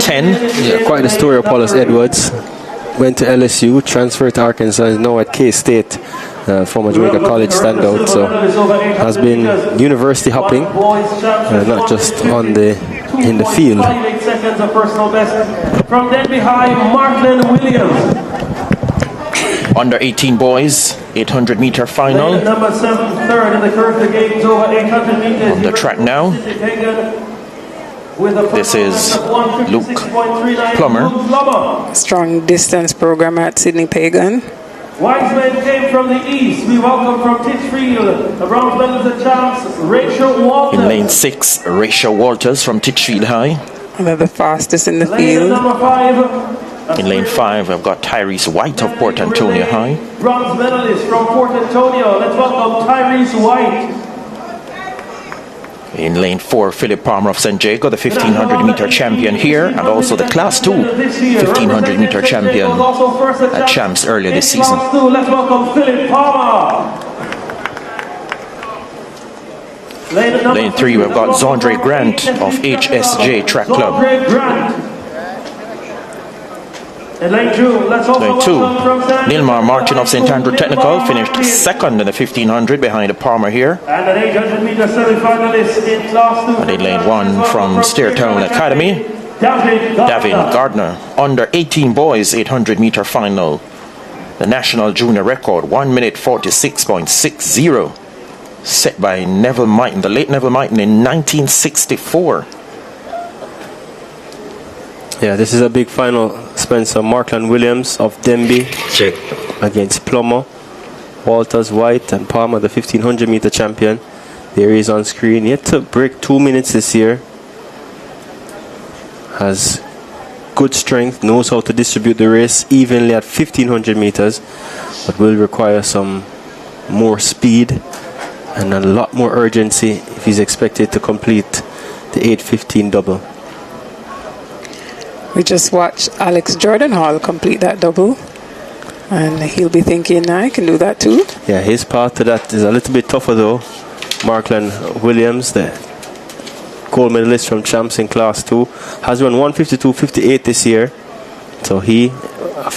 10. Yeah, quite the story of Paulus Edwards. Went to LSU, transferred to Arkansas, is now at K-State, former Jamaica College standout. So has been university hopping, not just in the field. 8 seconds of personal best from then behind Marklin Williams. Under 18 boys, 800 meter final. Number 7, third in the curve. The game's over 800 meters. On the track now. This is Luke Plummer. Strong distance program at Sydney Pagan. Wiseman came from the east. We welcome from Titchfield. The bronze medals and champs, Rachel Walters. In lane 6, Rachel Walters from Titchfield High. They're the fastest in the Lane field. number 5. In lane 5, I've got Tyrese White of Port Antonio High. Bronze medalist from Port Antonio. Let's welcome Tyrese White. In lane 4, Philip Palmer of St. Jago, the 1500 meter champion here, and also the Class 2 1500 meter champion at Champs earlier this season. Let's welcome Philip Palmer. Lane 3, we've got Zondre Grant of HSJ Track Club. Lane 2, Nilmar Martin of St. Andrew Technical finished second in the 1500 behind Palmer here. And an 800 meter semi-finalist in Class 2. And in lane 1 from Steertown Academy, Davin Gardner. Under 18 boys, 800 meter final. The national junior record, 1 minute 46.60. Set by Neville Mighton, the late Neville Mighton in 1964. Yeah, this is a big final, Spencer. Markland Williams of Denby against Plummer. Walters, White and Palmer, the 1500 meter champion. There he is on screen. Yet to break 2 minutes this year. Has good strength, knows how to distribute the race evenly at 1500 meters, but will require some more speed and a lot more urgency if he's expected to complete the 8:15 double. We just watched Alex Jordan Hall complete that double, and he'll be thinking, I can do that too. Yeah, his path to that is a little bit tougher though. Markland Williams, the gold medalist from Champs in Class 2, has run 152.58 this year, so he a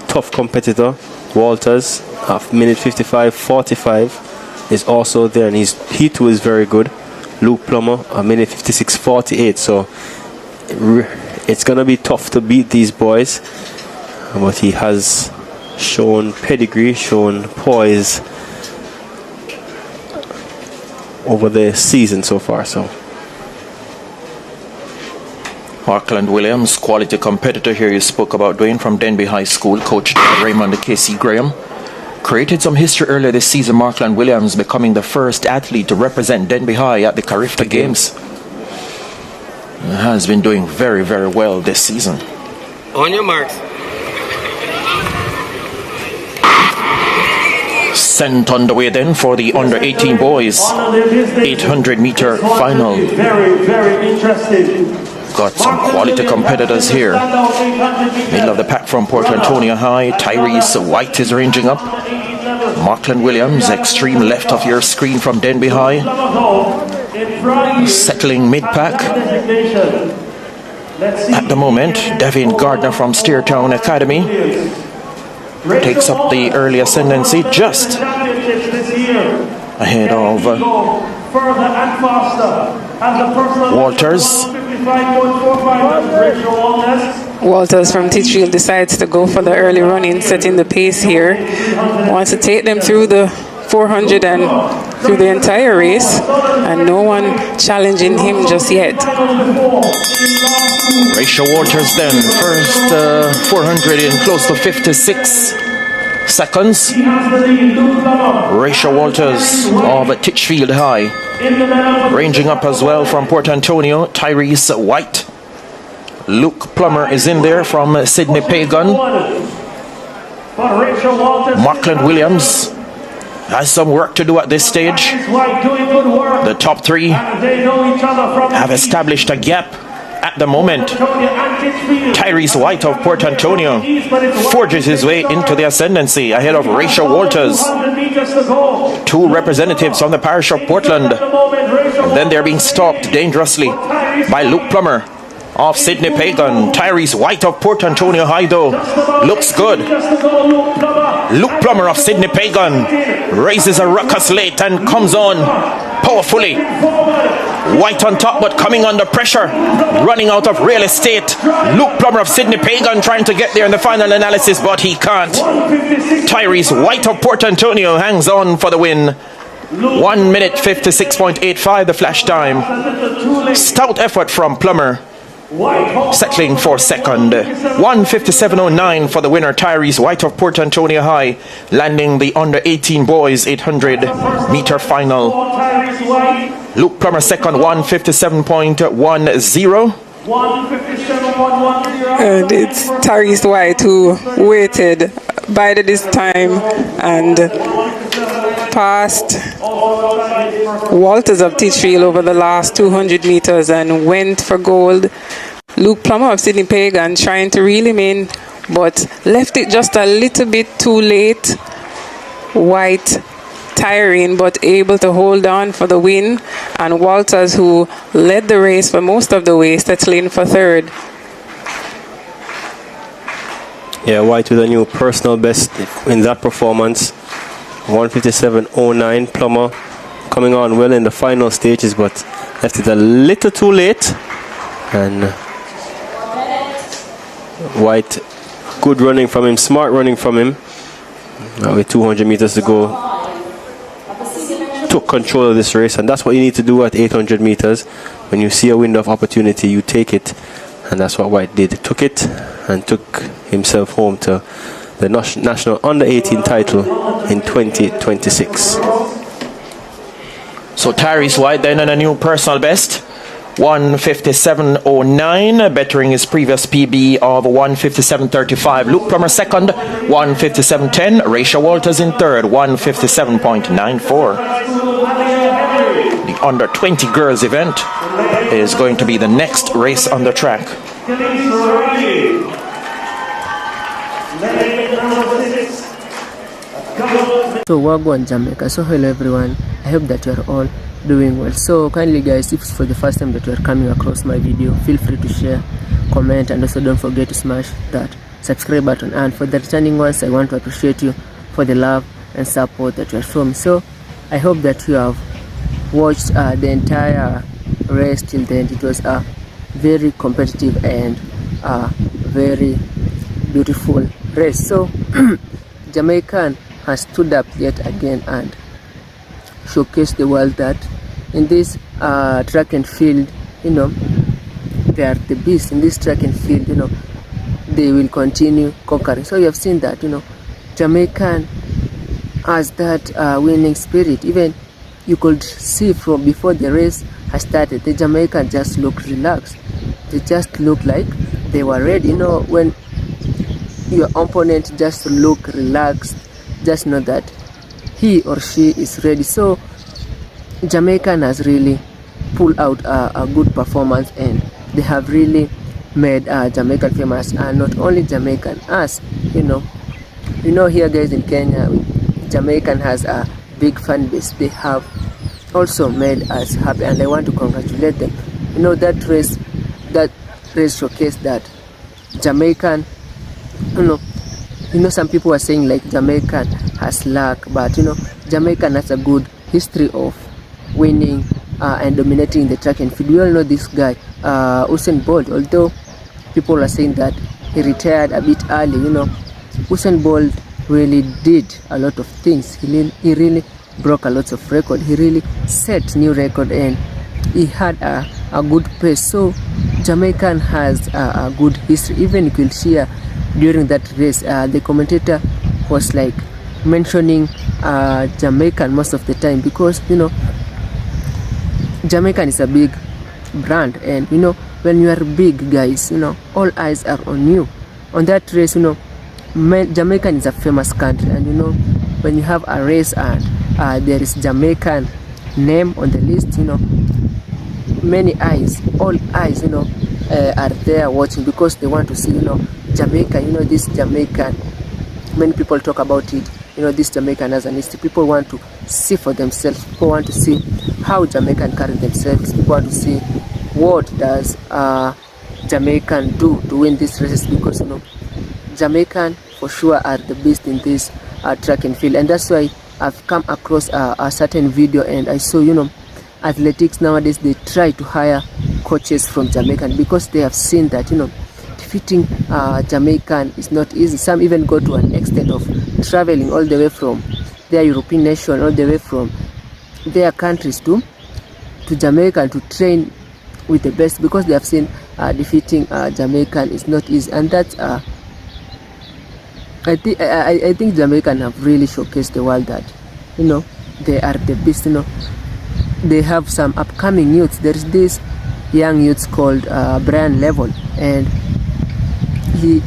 tough competitor. Walters, a minute 55.45, is also there, and he too is very good. Luke Plummer, a minute 56.48, so it's going to be tough to beat these boys, but he has shown pedigree, shown poise over the season so far. So Markland Williams, quality competitor here. You spoke about Dwayne from Denby High School, coached by Raymond K.C. Graham. Created some history earlier this season, Markland Williams becoming the first athlete to represent Denby High at the Carifta Games. Has been doing very, very well this season. On your marks. Sent underway then for the under 18 boys 800 meter final. Very, very interesting. Got some quality competitors here. Middle of the pack from Port Antonio High, Tyrese White is ranging up. Markland Williams, extreme left of your screen from Denby High. Settling mid-pack. At the moment, Davin Gardner from Steertown Academy takes up the early ascendancy just ahead of Walters. Walters from Titchfield decides to go for the early running, setting the pace here. Wants to take them through the 400 and through the entire race, and no one challenging him just yet. Rachel Walters then, first 400 in close to 56 seconds. Rachel Walters of Titchfield High. Ranging up as well from Port Antonio, Tyrese White. Luke Plummer is in there from Sydney Pagan. Markland Williams has some work to do at this stage. The top three have established a gap at the moment. Tyrese White of Port Antonio forges his way into the ascendancy ahead of Rachel Walters. Two representatives from the parish of Portland. And then they're being stalked dangerously by Luke Plummer. of Sydney Pagan. Tyrese White of Port Antonio High, though, looks good. Luke Plummer of Sydney Pagan raises a ruckus late and comes on powerfully. White on top, but coming under pressure, running out of real estate. Luke Plummer of Sydney Pagan trying to get there in the final analysis, but he can't. Tyrese White of Port Antonio hangs on for the win. 1 minute 56.85 the flash time. Stout effort from Plummer, settling for second. 1:57.09 for the winner, Tyrese White of Port Antonio High, landing the under 18 boys 800 meter final. Luke Plummer second, 1:57.10. 1:57.10. And it's Tyrese White who waited, bided his time, and passed Walters of Teachfield over the last 200 meters and went for gold. Luke Plummer of Sydney Pagan trying to reel him in, but left it just a little bit too late. White tiring, but able to hold on for the win. And Walters, who led the race for most of the way, settling for third. Yeah, White with a new personal best in that performance. 1:57.09. Plummer coming on well in the final stages, but left it a little too late. And White, good running from him, smart running from him. Now with 200 meters to go, took control of this race, and that's what you need to do at 800 meters. When you see a window of opportunity, you take it, and that's what White did. Took it and took himself home to the national under 18 title in 2026. So Tyrese White then on a new personal best, 1:57.09, bettering his previous PB of 1:57.35. Luke Plummer second, 1:57.10. Raisha Walters in third, 1:57.94. The under 20 girls event is going to be the next race on the track. So Wagwan Jamaica. So hello everyone, I hope that you are all doing well. So kindly guys, if it's for the first time that you are coming across my video, feel free to share, comment, and also don't forget to smash that subscribe button. And for the returning ones, I want to appreciate you for the love and support that you are showing. So I hope that you have watched the entire race till the end. It was a very competitive and very beautiful race. So Jamaican has stood up yet again and showcased the world that in this track and field, you know, they are the beast. In this track and field, you know, they will continue conquering. So you have seen that, you know, Jamaican has that winning spirit. Even you could see from before the race has started, the Jamaican just looked relaxed. They just looked like they were ready. You know, when your opponent just look relaxed, just know that he or she is ready. So Jamaican has really pulled out a good performance, and they have really made Jamaican famous. And not only Jamaican, us, you know here guys in Kenya, Jamaican has a big fan base. They have also made us happy, and I want to congratulate them. You know, that race showcased that Jamaican, you know, some people are saying like Jamaican has luck, but you know, Jamaican has a good history of winning and dominating the track and field. We all know this guy, Usain Bolt. Although people are saying that he retired a bit early, you know, Usain Bolt really did a lot of things. He really broke a lot of records. He really set new record, and he had a good pace. So Jamaican has a good history. Even you could see during that race, the commentator was like mentioning Jamaican most of the time, because you know, Jamaican is a big brand, and you know, when you are big, guys, you know, all eyes are on you. On that race, you know, Jamaican is a famous country, and you know, when you have a race and there is Jamaican name on the list, you know, many eyes, all eyes, you know, are there watching, because they want to see, you know, Jamaica, you know, this Jamaican, many people talk about it, you know, this Jamaican as an history. People want to see for themselves. People want to see how Jamaican carry themselves. People want to see what does Jamaican do to win these races, because Jamaican for sure are the best in this track and field. And that's why I've come across a certain video, and I saw athletics nowadays, they try to hire coaches from Jamaican, because they have seen that defeating Jamaican is not easy. Some even go to an extent of traveling all the way from their European nation, all the way from their countries to Jamaica to train with the best, because they have seen defeating Jamaican is not easy. And that's I think Jamaican have really showcased the world that they are the best. They have some upcoming youths. There is this young youth called Brian Level, and he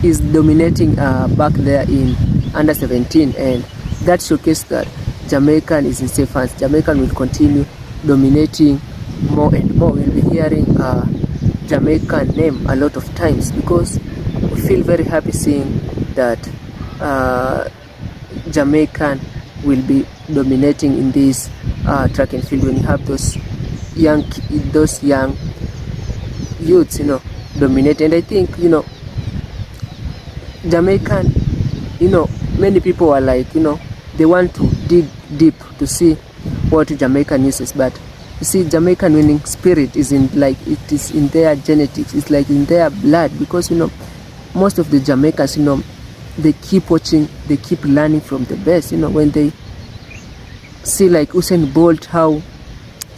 is dominating back there in under 17, and that showcased that Jamaican is in safe hands. Jamaican will continue dominating more and more. We'll be hearing Jamaican name a lot of times, because we feel very happy seeing that Jamaican will be dominating in this track and field, when you have those young youths dominating. And I think Jamaican, many people are like they want to dig deep to see what Jamaican uses, but you see, Jamaican winning spirit is in it is in their genetics. It's like in their blood, because most of the Jamaicans they keep watching, they keep learning from the best. When they see like Usain Bolt, how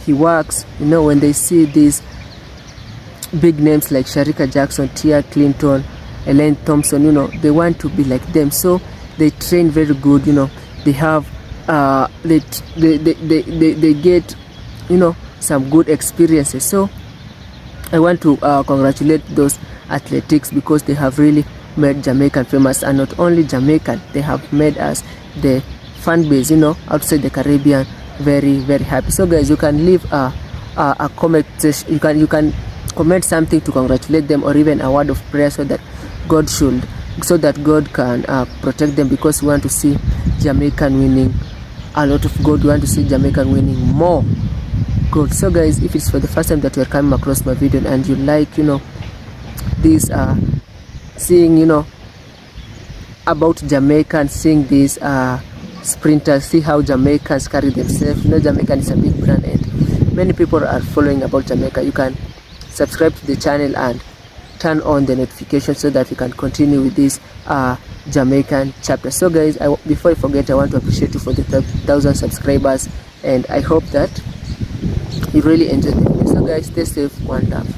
he works, when they see these big names like Sharika Jackson, Tia Clinton, Elaine Thompson, they want to be like them, so they train very good. They have they get some good experiences. So I want to congratulate those athletics, because they have really made Jamaican famous. And not only Jamaican, they have made us, the fan base outside the Caribbean, very, very happy. So guys, you can leave a comment. You can comment something to congratulate them, or even a word of prayer, so that God can protect them, because we want to see Jamaican winning a lot of gold. We want to see Jamaican winning more gold. So guys, if it's for the first time that you are coming across my video and you like this seeing about Jamaican, seeing these sprinters, see how Jamaicans carry themselves. Jamaican is a big brand, and many people are following about Jamaica. You can subscribe to the channel and turn on the notification, so that we can continue with this Jamaican chapter. So guys, before I forget, I want to appreciate you for the 1,000 subscribers, and I hope that you really enjoyed the video. So guys, stay safe, one love.